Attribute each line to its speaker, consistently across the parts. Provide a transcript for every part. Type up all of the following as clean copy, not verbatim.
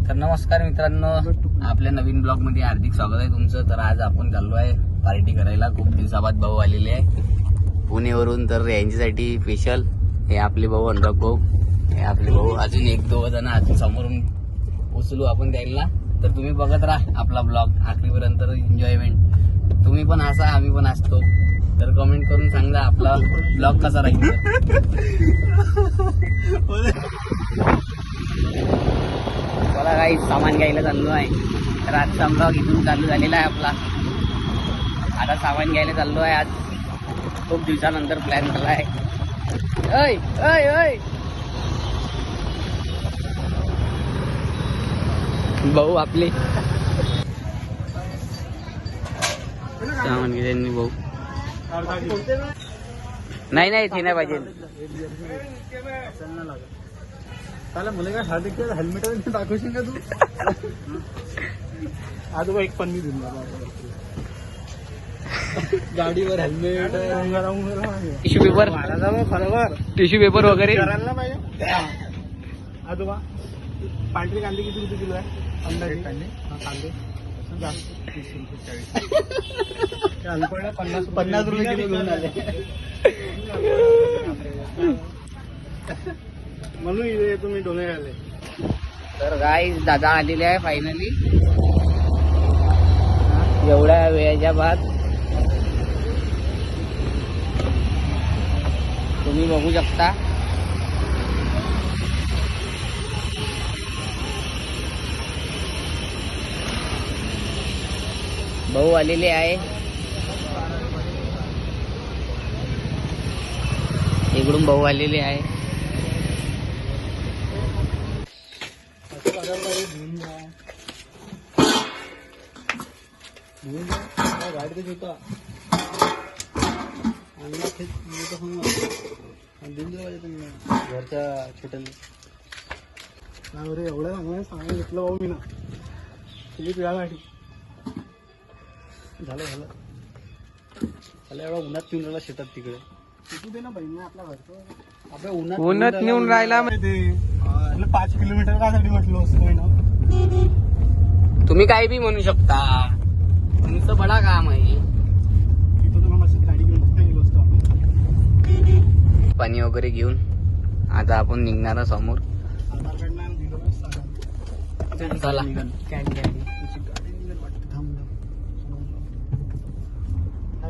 Speaker 1: तर नमस्कार मित्रांनो, आपल्या नवीन ब्लॉग मध्ये हार्दिक स्वागत आहे तुमचं. तर आज आपण चाललो आहे पार्टी करायला. खूप दिवसाबाद भाऊ आलेले आहे पुणेवरून. तर यांच्यासाठी स्पेशल हे आपले भाऊ अनुराग भाऊ, हे आपले भाऊ, अजून एक दोघ जण अजून समोरून उचलू आपण द्यायला. तर तुम्ही बघत राहा आपला ब्लॉग आखरीपर्यंत. एन्जॉयमेंट तुम्ही पण हसा, आम्ही पण हसतो. तर कमेंट करून सांगा आपला ब्लॉग कसा राहील. मला काही सामान घ्यायला चाललो आहे. तर आजचा ब्लॉग इथून चालू झालेला आहे आपला. आता सामान घ्यायला चाललो आहे. आज खूप दिवसानंतर प्लॅन झाला आहे. ऐ ऐ ऐ भाऊ आपले सामान घेतले भाऊ. नाही नाही ते नाही पाहिजे.
Speaker 2: मला काय हार्दिक हेल्मेट दाखवशील का तू? आजोबा एक पन्नी देऊन गाडीवर helmet,
Speaker 1: tissue paper, tissue paper वगैरे
Speaker 2: करायला पाहिजे. आजोबा पांढरी कांदे किती रुपये किलो आहे? अंदाजे कांदे जास्त 50 रुपये किलो घेऊन आले. म्हणून इथे तुम्ही डोने आले.
Speaker 1: तर गाईस दादा आलेले आहे फायनली. एवढ्या वेळाच्या बाद तुम्ही बघू शकता. भाऊ आलेले आहे. इकडून भाऊ आलेले आहे.
Speaker 2: गाडी तर होता घरच्या छोट्याला एवढ्या सांगायला घेतलं भाऊ मी ना. तुझी पिढ्यासाठी झालं एवढा उन्हात नेऊन राहिला शेतात तिकडे. तिथू दे ना बहिणी आपल्या घरचं. आपल्या उन्हात नेऊन राहिला ते 5 किलोमीटर कासाठी म्हटलं असं ना.
Speaker 1: तुम्ही काही बी म्हणू शकता, तुमचं बडा काम आहे.
Speaker 2: तिथं तुला मस्त गाडी घेऊन गेलो असतो आपण.
Speaker 1: पाणी वगैरे घेऊन आता आपण निघणार समोर.
Speaker 2: आधार कार्ड नाही दिलं.
Speaker 1: चला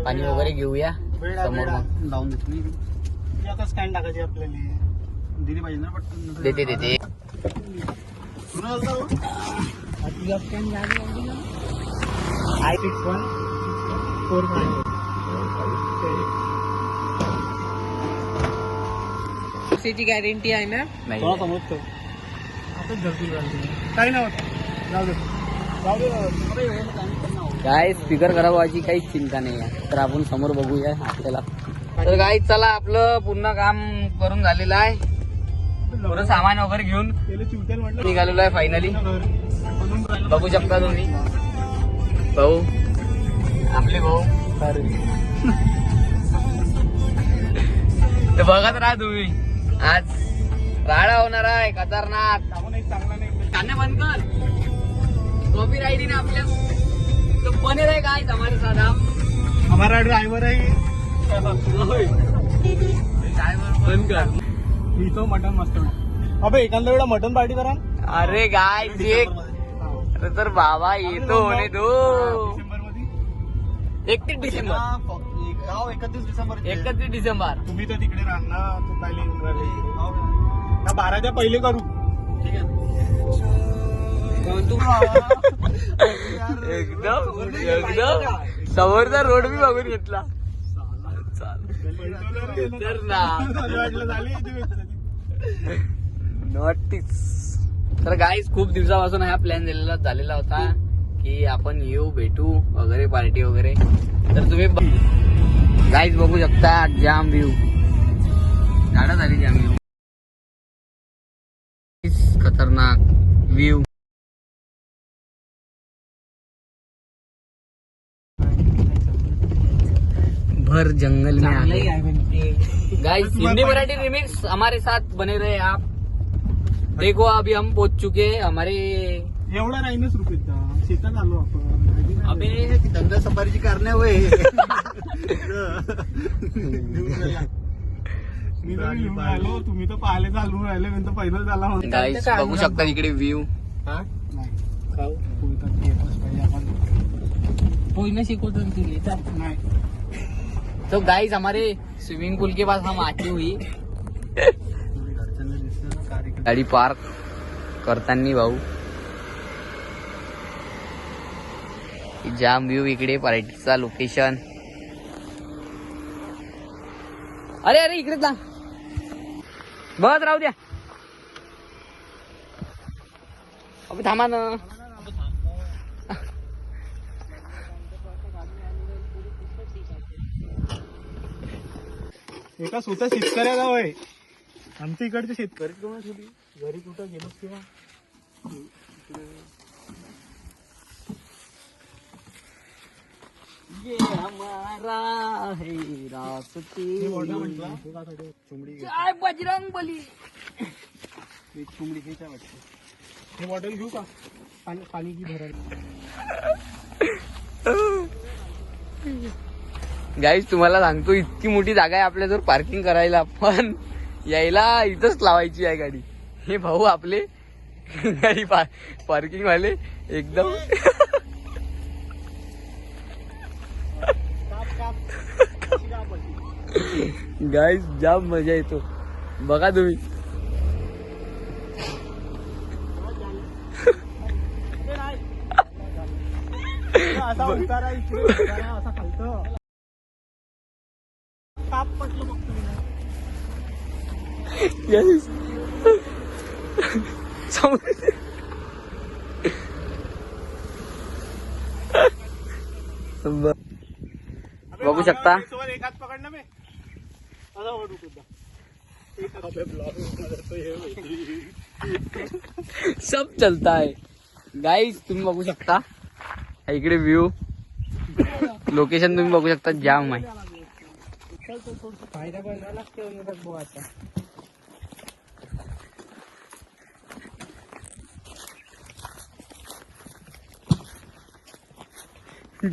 Speaker 1: पाणी वगैरे घेऊया समोर. मग
Speaker 2: लावून देतो मी आता. स्कॅन टाकायची आपल्याला दिली पाहिजे ना पटकन.
Speaker 1: देते
Speaker 2: तुझा स्कॅन झाली I6145.
Speaker 1: ची गॅरंटी आहे ना? नाही
Speaker 2: समजतो आपण घरतून काही नव्हतं. जाऊ दे
Speaker 1: काय स्पीकर करावाची काहीच चिंता नाही आहे. तर आपण समोर बघूया आपल्याला. तर काय चला, आपलं पूर्ण काम करून झालेलं आहे. थोडं सामान वगैरे घेऊन निघालेलो आहे फायनली. बघू शकता तुम्ही भाऊ, आपले भाऊ. तर बघत राहा तुम्ही. आज राडा होणार आहे खतरनाक. कान्या बंद कर. कॉपी राहिली ना आपल्या. तो बने रहे गाइस हमारे साथ आप.
Speaker 2: हमारा ड्राइवर है.
Speaker 1: बंद कर.
Speaker 2: मी तो मटन मस्त. अबे एखादा वेळा मटन पार्टी करा.
Speaker 1: अरे गाइस एक तर बाबा येतो होणे दो. 31 डिसेंबर. 31 डिसेंबर.
Speaker 2: तुम्ही तर तिकडे राहणार. तू काय लिहून 12च्या पहिले करू. ठीक आहे.
Speaker 1: एकदम समोरचा रोड बी बघून घेतला. तर ना नोटीस. तर गाईस खूप दिवसापासून हा प्लॅन झालेला होता की आपण येऊ, भेटू वगैरे, पार्टी वगैरे. तर तुम्ही गाईस बघू शकता जाम व्ह्यू. झाडं झाली जाम व्ह्यू. खतरनाक व्ह्यू. भर जंगल में आगे गाइस. हिंदी मराठी रिमिक्स हमारे साथ बने रहे आप. देखो अभी हम पहुंच चुके हैं हमारे
Speaker 2: एवढा नाही ना रुपये शेतात आलो आपण
Speaker 1: अबे
Speaker 2: धंदा सफारीची करण्या वय मी तर घेऊन आलो तुम्ही तर पाहिले चालू राहिले मी तर पहिलं झाला
Speaker 1: गाईस बघू शकता इकडे व्ह्यू
Speaker 2: खाऊ पाहिजे आपण
Speaker 1: पोईनं शिकवतो तुझे
Speaker 2: नाही
Speaker 1: तो गाइस हमारे स्विमिंग पूल के पास हम आती हुई गाड़ी पार्क करताना भाऊ जाम व्ह्यू इकडे पार्टीचा लोकेशन. अरे अरे इकडेच ना बस राहू द्या अबे थांबा ना.
Speaker 2: एका स्वतः शेतकऱ्या गाव आहे आमच्या इकडचे शेतकरी कोण थोडी घरी कुठं गेलो किंवा
Speaker 1: ये हमारा है रास्ते
Speaker 2: चुमडी
Speaker 1: जय बजरंग बली.
Speaker 2: चुमडी घ्यायच्या वाटतं. हे बॉटल घेऊ का पाणी की भरायला.
Speaker 1: गाईज तुम्हाला सांगतो इतकी मोठी जागा आहे आपल्या जर पार्किंग करायला पण यायला इथंच लावायची आहे गाडी. हे भाऊ आपले गाडी पार्किंग वाले एकदम गाईज जाम मजा येतो बघा तुम्ही.
Speaker 2: असा उतारा इकडे उतारा असा खालतं काप पटलं बघतो
Speaker 1: Yes. बघू शकता
Speaker 2: एक हात पकडणं मी
Speaker 1: सब चलता है गाइस. तुम्ही बघू शकता इकडे व्ह्यू लोकेशन तुम्ही बघू शकता जाम आहे.
Speaker 2: फायदा करायला लागते आता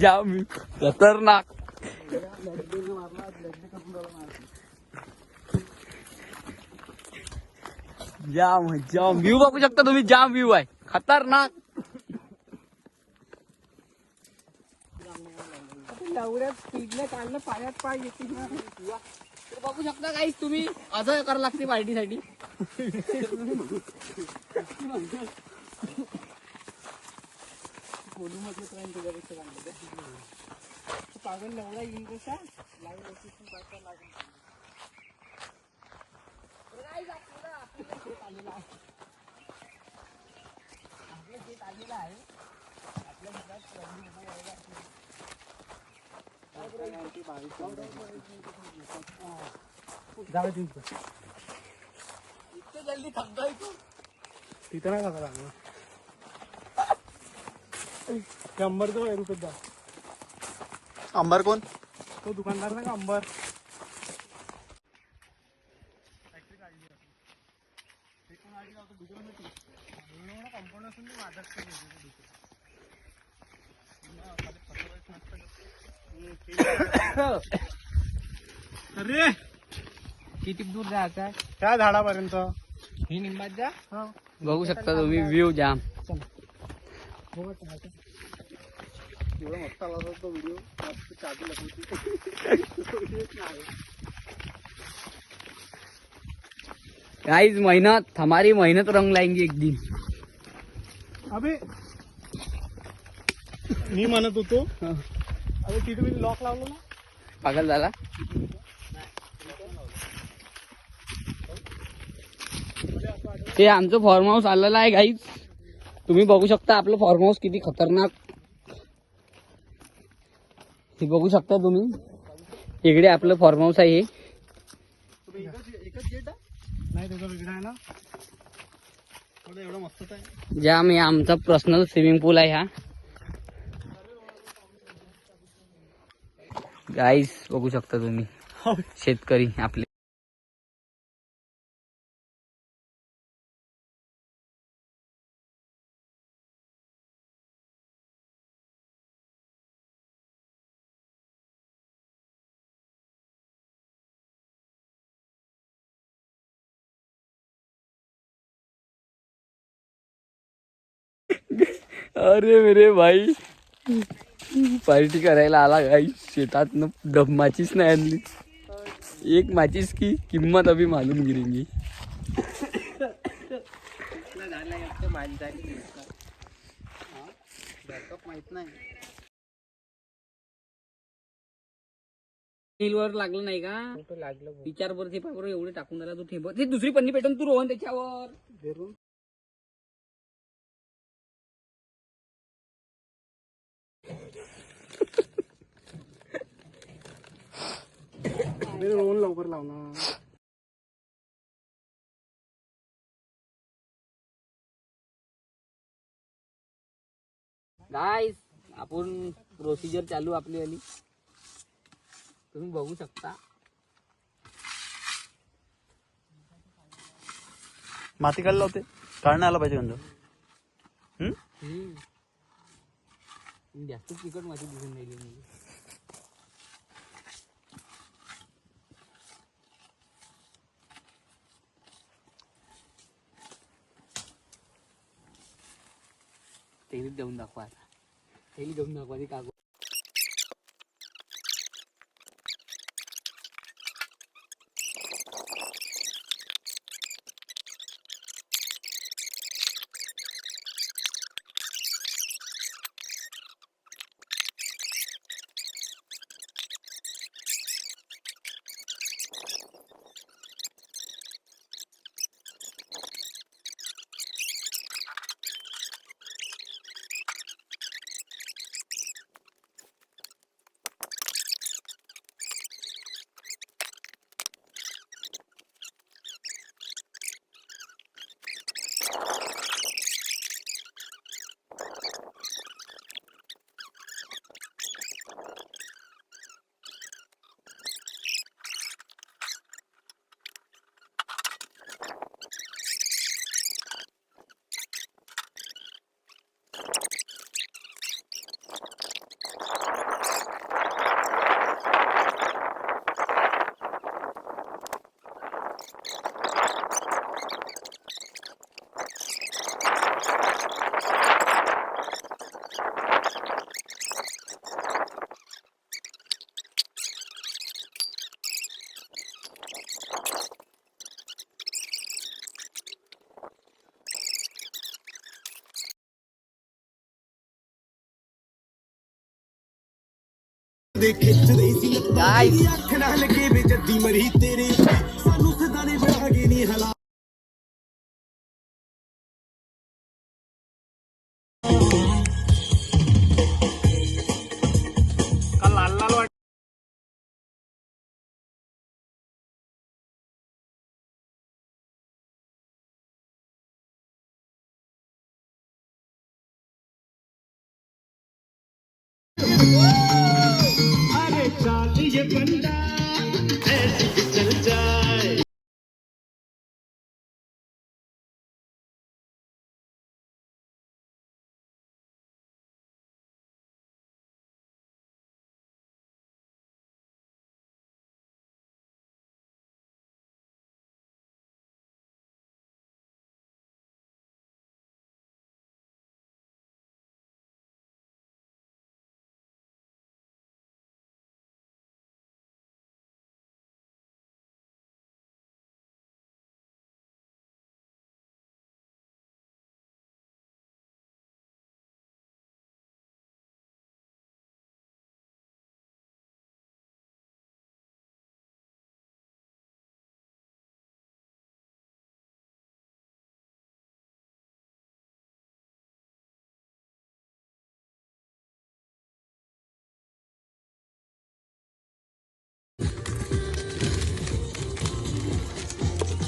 Speaker 1: जाम खतरनाक. जाम जाम व्ह्यू बघू शकता तुम्ही जाम व्ह्यू आहे खतरनाक.
Speaker 2: एवढ्या स्पीडने काढलं पायात पाय येते ना.
Speaker 1: बघू शकता काहीच तुम्ही असं करायला लागते पार्टीसाठी.
Speaker 2: बोलू म्हटलं तर तुझ्यापेक्षा चांगलं पागल एवढा येईल कसा
Speaker 1: जल्दी थकतोय तू
Speaker 2: तिथं नाही का अंबर जो आहे रुपये द्या.
Speaker 3: अंबर कोण?
Speaker 2: तो दुकानदार ना का अंबर कंपाऊंड असून अरे
Speaker 1: किती दूर जायचं आहे
Speaker 2: त्या झाडापर्यंत
Speaker 1: ही निंबात जा.
Speaker 2: हा
Speaker 1: बघू शकता तुम्ही व्ह्यू जाम.
Speaker 2: एवढा मस्त आला होता तो व्हिडिओ मस्त चालू लागली.
Speaker 1: गाइस मेहनत हमारी मेहनत रंग लाएंगे एक दिन.
Speaker 2: अबे मी म्हणत होतो अरे तिथे मी लॉक लावलो ना.
Speaker 1: पागल झाला. ते आमचं फार्म हाऊस आलेलं आहे गाईज. तुम्ही बघू शकता आपलं फार्म हाऊस किती खतरनाक. हे बघू शकता तुम्ही इकडे आपलं फार्म हाऊस आहे.
Speaker 2: एकच गेट नाही त्याचा वेगळा आहे ना. एवढं मस्तच आहे.
Speaker 1: जाम हे आमचा पर्सनल स्विमिंग पूल आहे हा. गाईज बघू शकता तुम्ही शेतकरी आपले. अरे मेरे भाई पार्टी करायला आला गाई शेतात डब माचीस नाही आणली. एक माचीस की किंमत अभी मालूम गिरेंगी.
Speaker 3: माहित नाही.
Speaker 1: वर लागलं नाही का? विचार बरं ते बरोबर एवढे टाकून झाला तू ठेव ते दुसरी पन्नी पेटून तू रोहन त्याच्यावर.
Speaker 2: रोहन लवकर लावणार.
Speaker 1: गाईस आपण प्रोसिजर चालू आपली वाली तुम्ही बघू शकता.
Speaker 3: माती काढला होते काढणं आला पाहिजे म्हणजे.
Speaker 1: जास्त तिकट माती दिसून राहिली म्हणजे. थैलीत देऊन दाखवा आता. थैली देऊन दाखवा ती कागद.
Speaker 2: अरे चाल ये बंदा ऐसे ही चल जाए.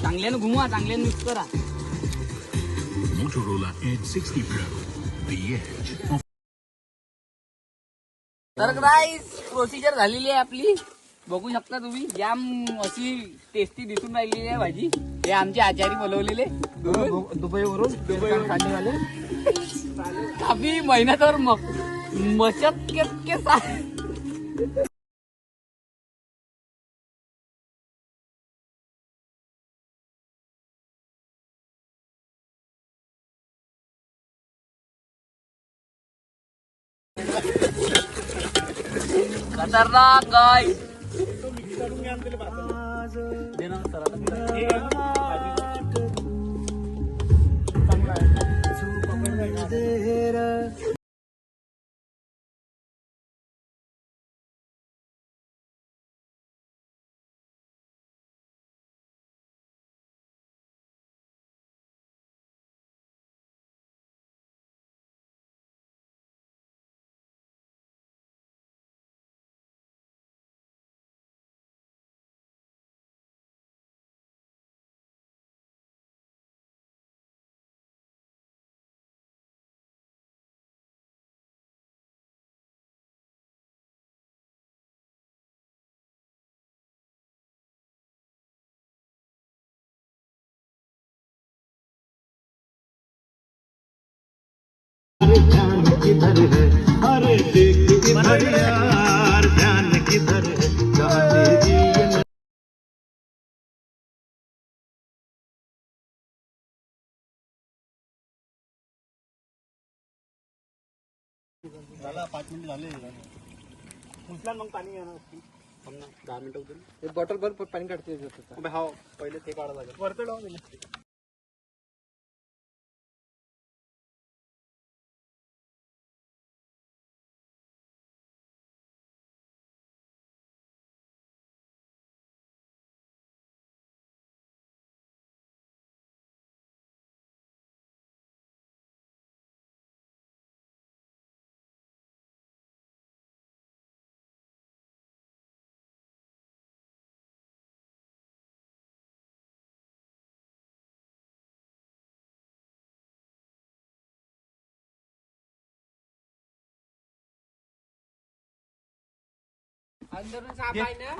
Speaker 1: चांगल्यानं घुमवा चांगल्यानं मिक्स करा.
Speaker 4: Motorola Edge 60 Pro, the edge of
Speaker 1: तर गाईस प्रोसिजर झालेली आहे आपली. बघू शकता तुम्ही जाम अशी टेस्टी दिसून राहिलेली आहे भाजी. हे आमचे आचारी बोलवलेले
Speaker 2: दुबईवरून खाणेवाले.
Speaker 1: काफी मेहनत और मशक्कत के साथ खतरनाक गाइस.
Speaker 2: झाला 5 मिनिट झाले. उचला मग पाणी येणार.
Speaker 3: 10 मिनिटं होतील.
Speaker 2: बॉटल भर पाणी काढते. हा पहिले ते काढावं लागेल. वरतं लावून दिलं.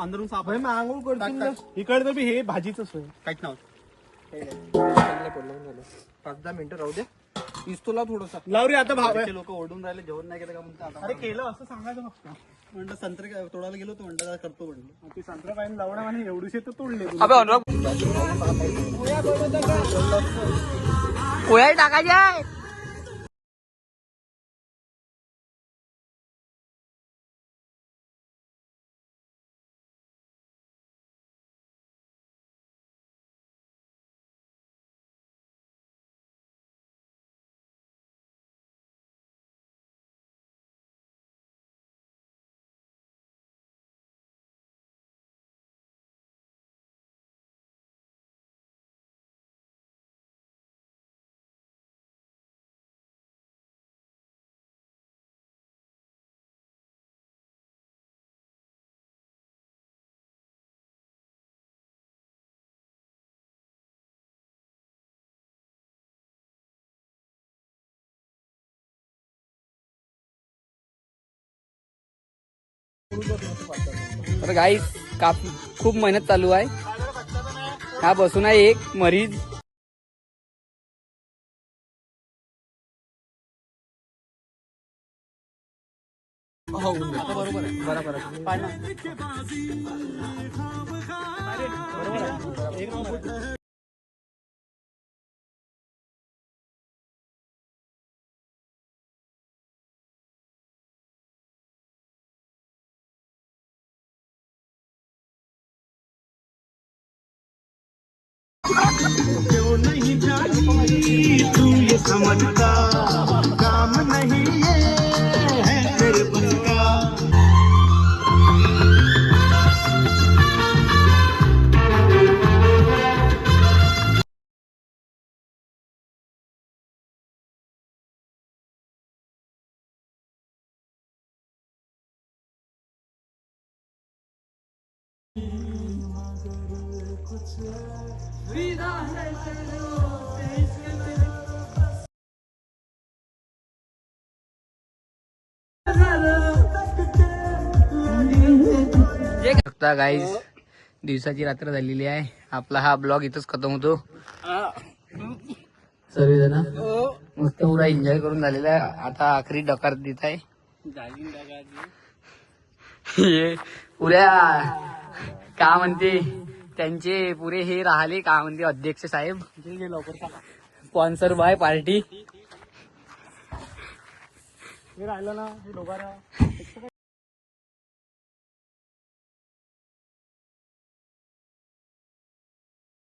Speaker 3: अंदरून साफ
Speaker 2: भाई, मग आंघोळ करतो. इकडे तर हे भाजीच सोय.
Speaker 3: काहीच नव्हतं.
Speaker 2: 5-10 मिनिटं राहू द्या. इस्तोला थोडसा लाव रे. आता भाव
Speaker 3: लोक ओढून राहिले, जेवण नाही केलं का म्हणतात. आता
Speaker 2: अरे केलं असं सांगायचं फक्त.
Speaker 3: म्हणलं संत्रे काय तोडायला गेलो तर म्हणतात करतो म्हणलं.
Speaker 2: ते संत्रा पाहिजे लावणं आणि एवढीशे तर तोडले.
Speaker 1: पोया टाकायचे आहे. तर गाईस खूप मेहनत चालू आहे. हा बसून आहे एक मरीज.
Speaker 3: बरोबर आहे.
Speaker 2: बरोबर आहे.
Speaker 5: क्यों नहीं जाती तू ये समझता काम नहीं ये है तेरे बस का.
Speaker 1: बघता गाईज दिवसाची रात्र झालेली आहे. आपला हा ब्लॉग इथंच खतम होतो. सर्वजण मस्त पुरा एन्जॉय करून झालेला आहे. आता आखरी डकार देत आहे. पुऱ्या का म्हणते त्यांचे पुरे हे राहिले का म्हणते अध्यक्ष साहेब. Sponsor by party.
Speaker 2: हे राहिलं ना हे दोघांना